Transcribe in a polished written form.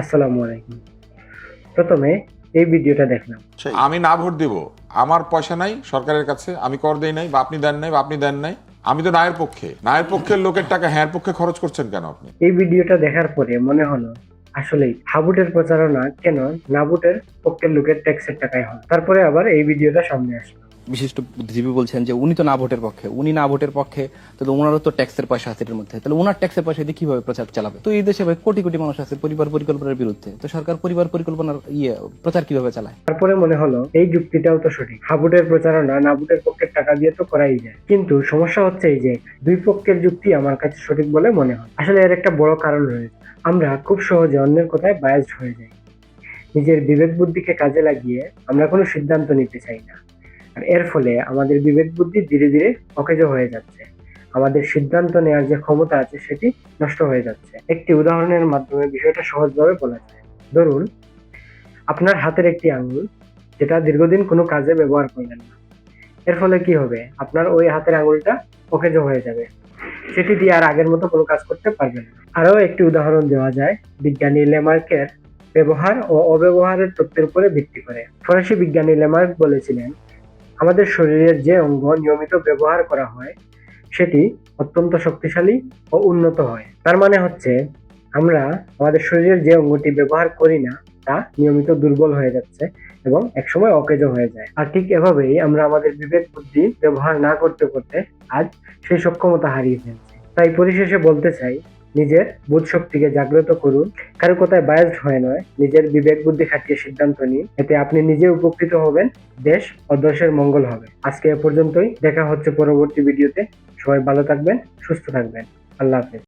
আসসালামু আলাইকুম। প্রথমে এই ভিডিওটা দেখলাম। আমি না ভোট দিব, আমার পয়সা নাই সরকারের কাছে, আমি কর দেই নাই, বা আপনি দেন নাই, বা আপনি দেন নাই। আমি তো নায়ের পক্ষে, নায়ের পক্ষের লোকের টাকা হ্যাঁ পক্ষে খরচ করছেন কেন আপনি? এই ভিডিওটা দেখার পরে মনে হলো আসলেই হাবুটের প্রচারণা কেন নাবুটের পক্ষের লোকের ট্যাক্সের টাকায় হয়। তারপরে আবার এই ভিডিওটা সামনে আসলো। বিশিষ্ট বুদ্ধিজীবী বলছেন যে উনি তো না ভোটের পক্ষে, উনি না ভোটের পক্ষে, তাহলে ওনারও তো ট্যাক্সের পয়সা আছে এর মধ্যে, তাহলে ওনার ট্যাক্সের পয়সা দিয়ে কিভাবে প্রচার চালাবে? তো এই দেশে ভাই কোটি কোটি মানুষ আছে পরিবার পরিকল্পনার বিরুদ্ধে, তো সরকার পরিবার পরিকল্পনার প্রচার কিভাবে চালায়? তারপরে মনে হলো এই যুক্তিটাও তো সঠিক, হাবুটের প্রচারণা নাবুটের পক্ষের টাকা দিয়ে তো করাই যায়। কিন্তু সমস্যা হচ্ছে এই যে দুই পক্ষের যুক্তি আমার কাছে সঠিক বলে মনে হয়। আসলে এর একটা বড় কারণ রয়েছে, আমরা খুব সহজে অন্যের কথায় বায়াসড হয়ে যাই। নিজের বিবেক বুদ্ধিকে কাজে লাগিয়ে আমরা কোনো সিদ্ধান্ত নিতে চাই না, আর এর ফলে আমাদের বিবেক বুদ্ধি ধীরে ধীরে অকেজ হয়ে যাচ্ছে। আমাদের সিদ্ধান্ত নেওয়ার যে ক্ষমতা আছে সেটি নষ্ট হয়ে যাচ্ছে। একটি উদাহরণের মাধ্যমে বিষয়টা সহজভাবে বলা যায়। ধরুন, আপনার হাতের একটি আঙ্গুল যেটা দীর্ঘদিন কোনো কাজে ব্যবহার করলেন না। এর ফলে কি হবে? আপনার ওই হাতের আঙ্গুলটা অকেজ হয়ে যাবে, সেটি দিয়ে আর আগের মতো কোনো কাজ করতে পারবেন না। আরো একটি উদাহরণ দেওয়া যায় বিজ্ঞানী লেমার্কের ব্যবহার ও অব্যবহারের তত্ত্বের উপরে ভিত্তি করে। ফরাসি বিজ্ঞানী লেমার্ক বলেছিলেন, আমাদের শরীরের যে অঙ্গ নিয়মিত ব্যবহার করা হয় সেটি অত্যন্ত শক্তিশালী ও উন্নত হয়। তার মানে হচ্ছে আমরা আমাদের শরীরের যে অঙ্গটি ব্যবহার করি না তা নিয়মিত দুর্বল হয়ে যাচ্ছে এবং একসময় অকেজো হয়ে যায়। আর ঠিক এভাবেই আমরা আমাদের বিবেক বুদ্ধি ব্যবহার না করতে করতে আজ সেই সক্ষমতা হারিয়ে ফেলছি। তাই পরিশেষে বলতে চাই, নিজের বোধ শক্তিকে জাগ্রত করুন, কারো কথায় বায়াসড হয়ে নয়, নিজের বিবেক বুদ্ধি খাটিয়ে সিদ্ধান্ত নিন। এতে আপনি নিজে উপকৃত হবেন, দেশ ও দেশের মঙ্গল হবে। আজকে এ পর্যন্তই, দেখা হচ্ছে পরবর্তী ভিডিওতে। সবাই ভালো থাকবেন, সুস্থ থাকবেন। আল্লাহ হাফেজ।